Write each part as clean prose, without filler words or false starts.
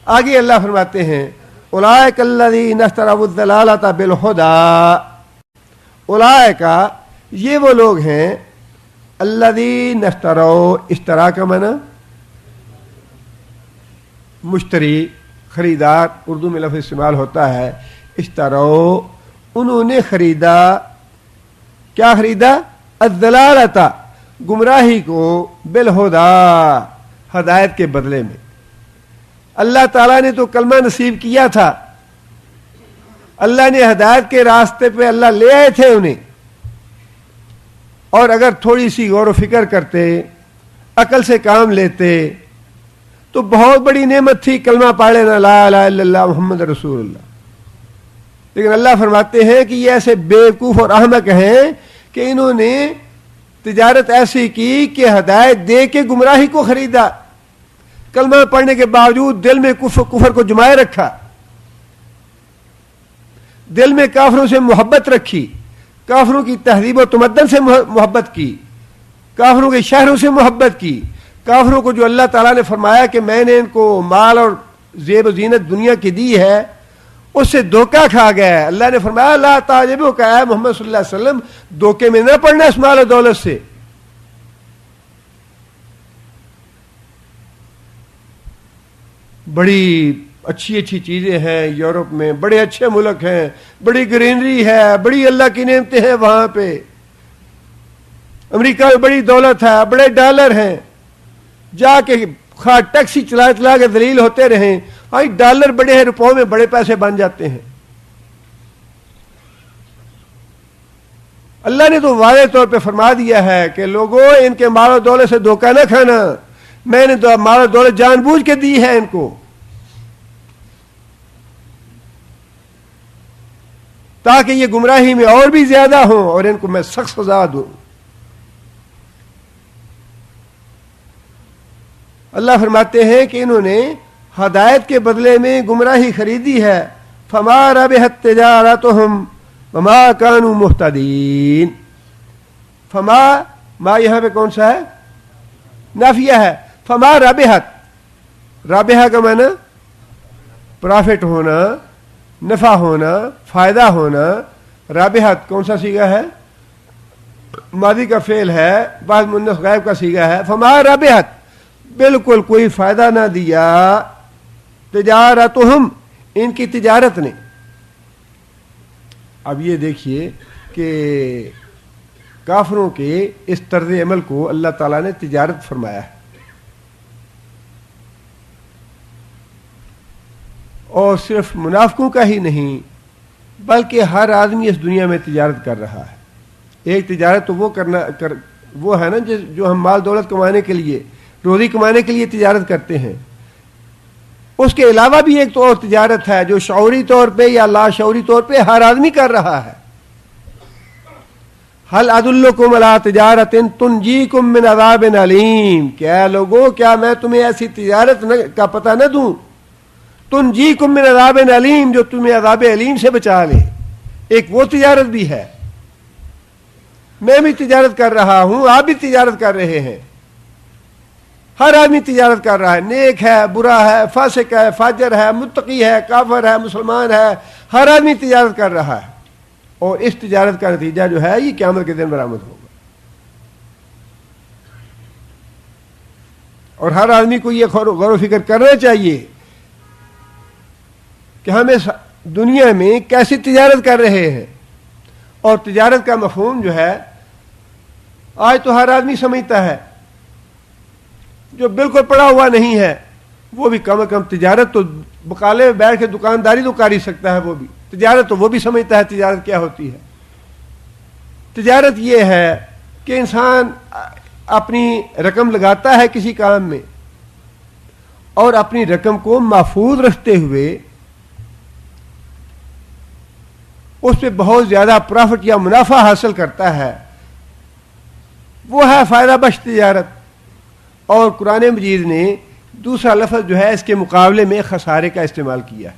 آگے اللہ فرماتے ہیں اولئک الذین اشتروا الضلالۃ بالہدی، اولئک یہ وہ لوگ ہیں، الذین اشتروا، اشترا کا معنی مشتری، خریدار، اردو میں لفظ استعمال ہوتا ہے اشتروا، انہوں نے خریدا، کیا خریدا؟ الضلالۃ، گمراہی کو، بالہدی، ہدایت کے بدلے میں۔ اللہ تعالیٰ نے تو کلمہ نصیب کیا تھا، اللہ نے ہدایت کے راستے پہ اللہ لے آئے تھے انہیں، اور اگر تھوڑی سی غور و فکر کرتے، عقل سے کام لیتے تو بہت بڑی نعمت تھی کلمہ پڑھ لینا، لا الہ الا اللہ محمد رسول اللہ۔ لیکن اللہ فرماتے ہیں کہ یہ ایسے بیوقوف اور احمق ہیں کہ انہوں نے تجارت ایسی کی کہ ہدایت دے کے گمراہی کو خریدا، کلمہ پڑھنے کے باوجود دل میں کفر کو جمائے رکھا، دل میں کافروں سے محبت رکھی، کافروں کی تہذیب و تمدن سے محبت کی، کافروں کے شہروں سے محبت کی، کافروں کو جو اللہ تعالیٰ نے فرمایا کہ میں نے ان کو مال اور زیب و زینت دنیا کی دی ہے، اس سے دھوکہ کھا گیا ہے۔ اللہ نے فرمایا لا تعجبک اے محمد صلی اللہ علیہ وسلم، دھوکے میں نہ پڑنا اس مال و دولت سے۔ بڑی اچھی اچھی چیزیں ہیں یورپ میں، بڑے اچھے ملک ہیں، بڑی گرینری ہے، بڑی اللہ کی نعمتیں ہیں وہاں پہ، امریکہ میں بڑی دولت ہے، بڑے ڈالر ہیں، جا کے خواہ ٹیکسی چلا چلا کے ذلیل ہوتے رہیں، ڈالر بڑے ہیں، روپوں میں بڑے پیسے بن جاتے ہیں۔ اللہ نے تو واضح طور پہ فرما دیا ہے کہ لوگوں ان کے مال و دولت سے دھوکہ نہ کھانا، میں نے تو مال و دولت جان بوجھ کے دی ہے ان کو، تاکہ یہ گمراہی میں اور بھی زیادہ ہوں اور ان کو میں سخت سزا دوں۔ اللہ فرماتے ہیں کہ انہوں نے ہدایت کے بدلے میں گمراہی خریدی ہے، فما ربحت تجارتہم وما کانوا مہتدین۔ فما، ما یہاں پہ کون سا ہے؟ نافیہ ہے۔ فما ربحت، رابحہ کا معنی پرافٹ ہونا، نفع ہونا، فائدہ ہونا۔ رابحت کون سا صیغہ ہے؟ ماضی کا فعل ہے، بعض مؤنث غائب کا صیغہ ہے۔ فما ربحت، بالکل کوئی فائدہ نہ دیا، تجارتہم، ان کی تجارت نے۔ اب یہ دیکھیے کہ کافروں کے اس طرز عمل کو اللہ تعالیٰ نے تجارت فرمایا ہے، اور صرف منافقوں کا ہی نہیں بلکہ ہر آدمی اس دنیا میں تجارت کر رہا ہے۔ ایک تجارت تو وہ ہے نا جو ہم مال دولت کمانے کے لیے، روزی کمانے کے لیے تجارت کرتے ہیں، اس کے علاوہ بھی ایک تو اور تجارت ہے جو شعوری طور پہ یا لاشعوری طور پہ ہر آدمی کر رہا ہے۔ هل ادلکم علی تجارت تنجیکم من عذاب علیم، کیا لوگوں کیا میں تمہیں ایسی تجارت کا پتہ نہ دوں، تنجیکم من عذاب علیم، جو تمہیں عذاب علیم سے بچا لے۔ ایک وہ تجارت بھی ہے، میں بھی تجارت کر رہا ہوں، آپ بھی تجارت کر رہے ہیں، ہر آدمی تجارت کر رہا ہے، نیک ہے، برا ہے، فاسق ہے، فاجر ہے، متقی ہے، کافر ہے، مسلمان ہے، ہر آدمی تجارت کر رہا ہے، اور اس تجارت کا نتیجہ جو ہے یہ قیامت کے دن برآمد ہوگا۔ اور ہر آدمی کو یہ غور و فکر کرنا چاہیے کہ ہم اس دنیا میں کیسی تجارت کر رہے ہیں، اور تجارت کا مفہوم جو ہے آج تو ہر آدمی سمجھتا ہے، جو بالکل پڑھا ہوا نہیں ہے وہ بھی کم از کم تجارت تو بقالے میں بیٹھ کے دکانداری تو کر ہی سکتا ہے، وہ بھی تجارت تو وہ بھی سمجھتا ہے تجارت کیا ہوتی ہے۔ تجارت یہ ہے کہ انسان اپنی رقم لگاتا ہے کسی کام میں، اور اپنی رقم کو محفوظ رکھتے ہوئے اس پہ بہت زیادہ پرافٹ یا منافع حاصل کرتا ہے، وہ ہے فائدہ بخش تجارت۔ اور قرآن مجید نے دوسرا لفظ جو ہے اس کے مقابلے میں خسارے کا استعمال کیا ہے۔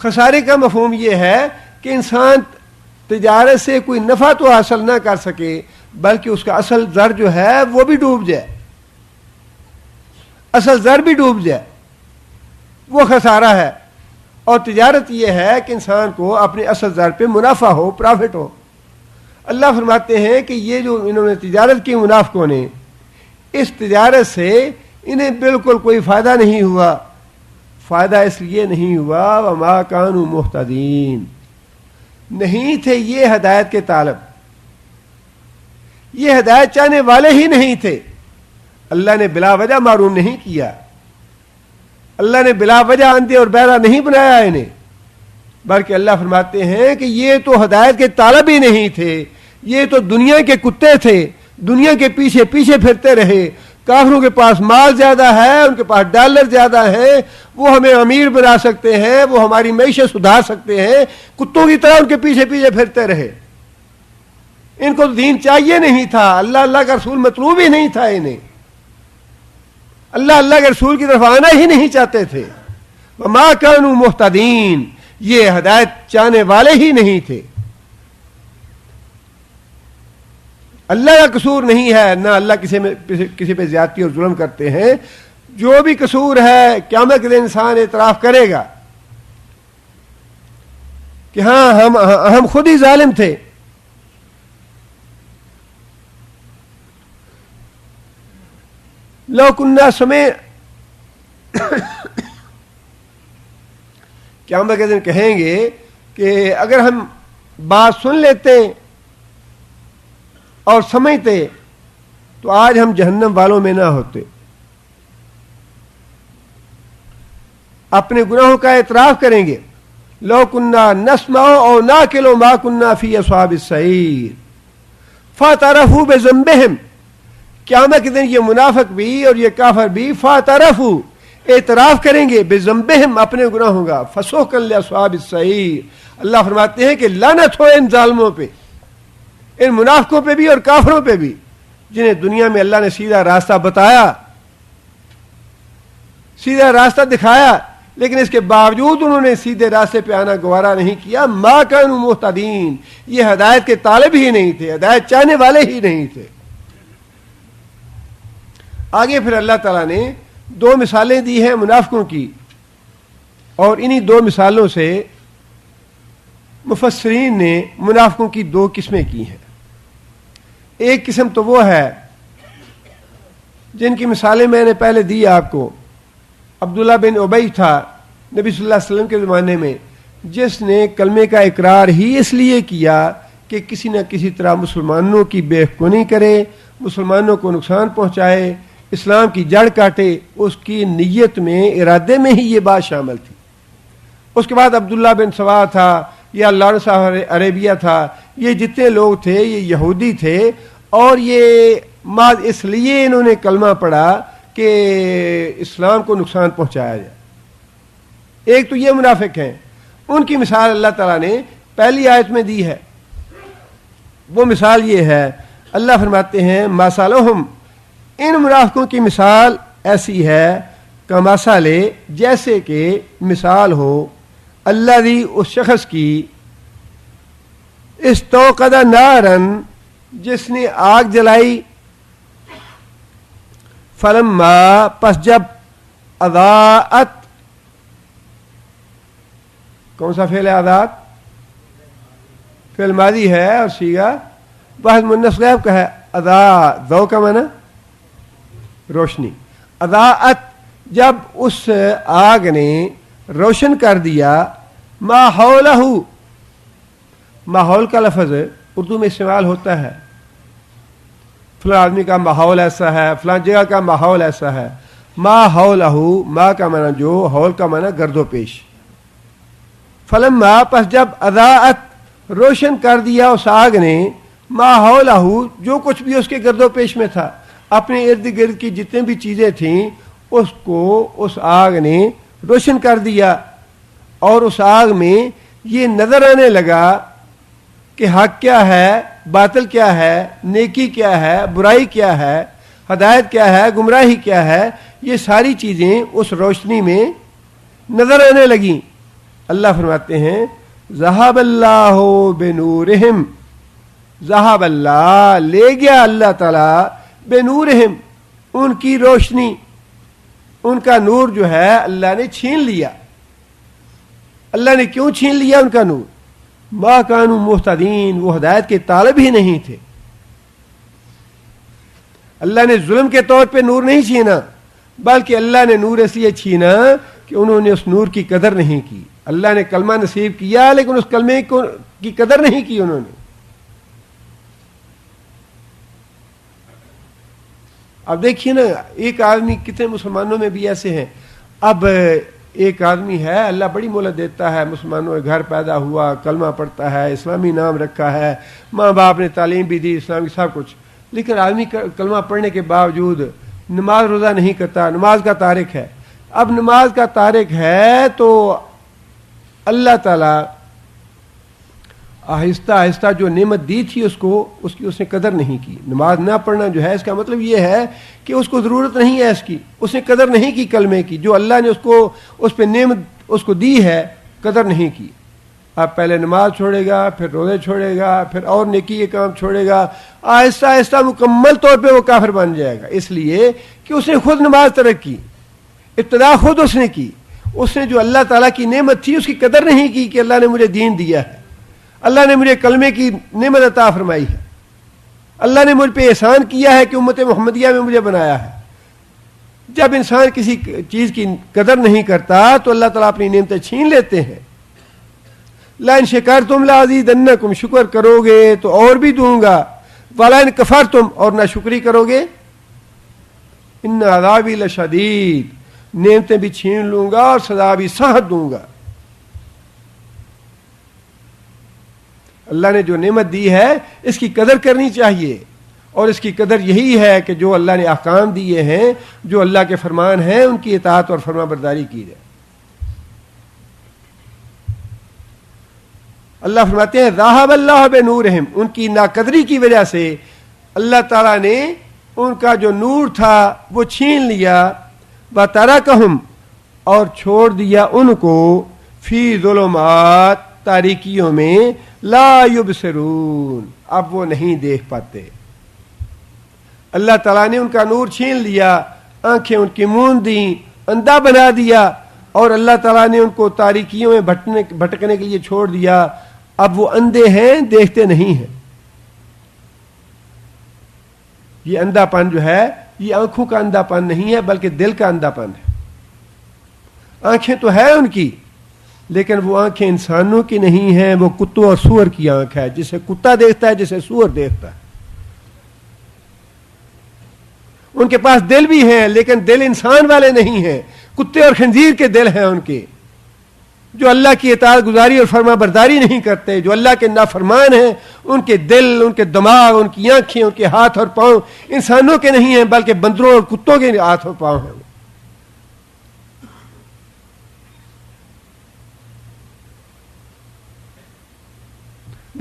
خسارے کا مفہوم یہ ہے کہ انسان تجارت سے کوئی نفع تو حاصل نہ کر سکے بلکہ اس کا اصل زر جو ہے وہ بھی ڈوب جائے، اصل زر بھی ڈوب جائے۔ وہ خسارہ ہے. اور تجارت یہ ہے کہ انسان کو اپنے اصل زر پہ منافع ہو, پرافٹ ہو. اللہ فرماتے ہیں کہ یہ جو انہوں نے تجارت کی منافقوں نے, اس تجارت سے انہیں بالکل کوئی فائدہ نہیں ہوا. فائدہ اس لیے نہیں ہوا وما کانوا مہتدین, نہیں تھے یہ ہدایت کے طالب, یہ ہدایت چاہنے والے ہی نہیں تھے. اللہ نے بلا وجہ معروم نہیں کیا, اللہ نے بلا وجہ اندھے اور بہرا نہیں بنایا انہیں, بلکہ اللہ فرماتے ہیں کہ یہ تو ہدایت کے طالب ہی نہیں تھے, یہ تو دنیا کے کتے تھے, دنیا کے پیچھے پیچھے پھرتے رہے. کافروں کے پاس مال زیادہ ہے, ان کے پاس ڈالر زیادہ ہیں, وہ ہمیں امیر بنا سکتے ہیں, وہ ہماری معیشت سدھار سکتے ہیں, کتوں کی طرح ان کے پیچھے پیچھے پھرتے رہے. ان کو دین چاہیے نہیں تھا, اللہ کا رسول مطلوب ہی نہیں تھا انہیں, اللہ کے رسول کی طرف آنا ہی نہیں چاہتے تھے. وما کانوا مہتدین, یہ ہدایت چاہنے والے ہی نہیں تھے. اللہ کا قصور نہیں ہے, نہ اللہ کسی پہ زیادتی اور ظلم کرتے ہیں. جو بھی قصور ہے قیامت کے دن انسان اعتراف کرے گا کہ ہاں ہم خود ہی ظالم تھے. لو کننا سمے قیامت کے دن کہیں گے کہ اگر ہم بات سن لیتے اور سمجھتے تو آج ہم جہنم والوں میں نہ ہوتے. اپنے گناہوں کا اعتراف کریں گے. لو کننا نسمع او ناقل ما کننا فی اصحاب السعیر فاعترفوا بذنبہم. قیامت کے دن یہ منافق بھی اور یہ کافر بھی فاعترفوا, اعتراف کریں گے, بذنبہم, اپنے گناہوں کا, فسحقا لاصحاب السعیر. اللہ فرماتے ہیں کہ لعنت ہو ان ظالموں پہ, ان منافقوں پہ بھی اور کافروں پہ بھی, جنہیں دنیا میں اللہ نے سیدھا راستہ بتایا, سیدھا راستہ دکھایا, لیکن اس کے باوجود انہوں نے سیدھے راستے پہ آنا گوارا نہیں کیا. ما کانوا مہتدین, یہ ہدایت کے طالب ہی نہیں تھے, ہدایت چاہنے والے ہی نہیں تھے. آگے پھر اللہ تعالیٰ نے دو مثالیں دی ہیں منافقوں کی, اور انہی دو مثالوں سے مفسرین نے منافقوں کی دو قسمیں کی ہیں. ایک قسم تو وہ ہے جن کی مثالیں میں نے پہلے دی آپ کو. عبداللہ بن ابی تھا نبی صلی اللہ علیہ وسلم کے زمانے میں, جس نے کلمے کا اقرار ہی اس لیے کیا کہ کسی نہ کسی طرح مسلمانوں کی بے حکمی کرے, مسلمانوں کو نقصان پہنچائے, اسلام کی جڑ کاٹے. اس کی نیت میں, ارادے میں ہی یہ بات شامل تھی. اس کے بعد عبداللہ بن سوا تھا, یا لارنس عربیہ تھا, یہ جتنے لوگ تھے یہ یہودی تھے, اور یہ اس لیے انہوں نے کلمہ پڑھا کہ اسلام کو نقصان پہنچایا جائے. ایک تو یہ منافق ہیں, ان کی مثال اللہ تعالیٰ نے پہلی آیت میں دی ہے. وہ مثال یہ ہے, اللہ فرماتے ہیں مثالہم, ان منافقوں کی مثال ایسی ہے کمثل, جیسے کہ مثال ہو الذی, اس شخص کی, استوقد نارن, جس نے آگ جلائی, فلما, پس جب, اضاءت, کون سا فعل ہے اضاءت؟ فعل ماضی ہے اور صیغہ واحد مؤنث غائب کا ہے. اضاء, ضو کا معنی روشنی. اضاءت, جب اس آگ نے روشن کر دیا, ماحولہ, ماحول کا لفظ اردو میں استعمال ہوتا ہے, فلاں آدمی کا ماحول ایسا ہے, فلاں جگہ کا ماحول ایسا ہے. ماحولہ, ما کا معنی جو, حول کا معنی گرد و پیش. فلما, پس جب, اضاءت, روشن کر دیا اس آگ نے, ماحولہ, جو کچھ بھی اس کے گرد و پیش میں تھا, اپنے ارد گرد کی جتنے بھی چیزیں تھیں اس کو اس آگ نے روشن کر دیا. اور اس آگ میں یہ نظر آنے لگا کہ حق کیا ہے, باطل کیا ہے, نیکی کیا ہے, برائی کیا ہے, ہدایت کیا ہے, گمراہی کیا ہے. یہ ساری چیزیں اس روشنی میں نظر آنے لگیں. اللہ فرماتے ہیں ذہب اللہ بنورہم, ذہب اللہ, لے گیا اللہ تعالی, بنورہم, ان کی روشنی, ان کا نور جو ہے اللہ نے چھین لیا. اللہ نے کیوں چھین لیا ان کا نور؟ ما کانوا مہتدین، وہ ہدایت کے طالب ہی نہیں تھے. اللہ نے ظلم کے طور پہ نور نہیں چھینا، بلکہ اللہ نے نور اس لیے چھینا کہ انہوں نے اس نور کی قدر نہیں کی. اللہ نے کلمہ نصیب کیا لیکن اس کلمے کی قدر نہیں کی انہوں نے. اب دیکھیے نا، ایک آدمی، کتنے مسلمانوں میں بھی ایسے ہیں. اب ایک آدمی ہے، اللہ بڑی مہلت دیتا ہے، مسلمانوں کے گھر پیدا ہوا، کلمہ پڑھتا ہے، اسلامی نام رکھا ہے، ماں باپ نے تعلیم بھی دی اسلام کی سب کچھ، لیکن آدمی کلمہ پڑھنے کے باوجود نماز روزہ نہیں کرتا، نماز کا تارک ہے. اب نماز کا تارک ہے تو اللہ تعالیٰ آہستہ آہستہ جو نعمت دی تھی اس کی اس نے قدر نہیں کی. نماز نہ پڑھنا جو ہے اس کا مطلب یہ ہے کہ اس کو ضرورت نہیں ہے اس کی، اس نے قدر نہیں کی کلمے کی، جو اللہ نے اس پہ نعمت اس کو دی ہے قدر نہیں کی. اب پہلے نماز چھوڑے گا، پھر روزے چھوڑے گا، پھر اور نیکی کے کام چھوڑے گا، آہستہ آہستہ مکمل طور پہ وہ کافر بن جائے گا. اس لیے کہ اس نے خود نماز ترک کی، ابتدا خود اس نے کی. اس نے جو اللہ تعالیٰ کی نعمت تھی اس کی قدر نہیں کی کہ اللہ نے مجھے دین دیا ہے، اللہ نے مجھے کلمے کی نعمت عطا فرمائی ہے، اللہ نے مجھ پہ احسان کیا ہے کہ امت محمدیہ میں مجھے بنایا ہے. جب انسان کسی چیز کی قدر نہیں کرتا تو اللہ تعالیٰ اپنی نعمتیں چھین لیتے ہیں. لئن شکرتم لازیدنکم، شکر کرو گے تو اور بھی دوں گا، ولئن کفرتم، اور نہ شکری کرو گے ان عذابی لشدید، نعمتیں بھی چھین لوں گا اور سزا بھی سخت دوں گا. اللہ نے جو نعمت دی ہے اس کی قدر کرنی چاہیے، اور اس کی قدر یہی ہے کہ جو اللہ نے احکام دیے ہیں، جو اللہ کے فرمان ہیں، ان کی اطاعت اور فرما برداری کی جائے. اللہ فرماتے ہیں ذہب اللہ بنورہم، ان کی ناقدری کی وجہ سے اللہ تعالیٰ نے ان کا جو نور تھا وہ چھین لیا. وَتَرَكَهُمْ، اور چھوڑ دیا ان کو فی ظلمات، تاریکیوں میں، لا یبصرون، اب وہ نہیں دیکھ پاتے. اللہ تعالیٰ نے ان کا نور چھین لیا، آنکھیں ان کی موند دیں، اندھا بنا دیا، اور اللہ تعالیٰ نے ان کو تاریکیوں میں بھٹکنے کے لیے چھوڑ دیا. اب وہ اندھے ہیں، دیکھتے نہیں ہیں. یہ اندھا پن جو ہے یہ آنکھوں کا اندھا پن نہیں ہے بلکہ دل کا اندھا پن ہے. آنکھیں تو ہے ان کی، لیکن وہ آنکھیں انسانوں کی نہیں ہیں، وہ کتوں اور سور کی آنکھ ہے، جسے کتا دیکھتا ہے، جسے سور دیکھتا ہے. ان کے پاس دل بھی ہیں لیکن دل انسان والے نہیں ہیں، کتے اور خنزیر کے دل ہیں ان کے، جو اللہ کی اطاعت گزاری اور فرما برداری نہیں کرتے، جو اللہ کے نافرمان ہیں. ان کے دل، ان کے دماغ، ان کی آنکھیں، ان کے ہاتھ اور پاؤں انسانوں کے نہیں ہیں بلکہ بندروں اور کتوں کے ہاتھ اور پاؤں ہیں.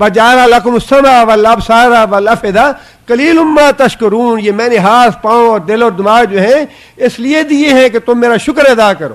وَجَعَلَ لَكُمُ السَّمْعَ وَالْأَبْصَارَ وَالْأَفْئِدَةَ قَلِيلٌ مَا تَشْكُرُونَ، یہ میں نے ہاتھ، پاؤں اور دل اور دماغ جو ہیں اس لیے دیے ہیں کہ تم میرا شکر ادا کرو.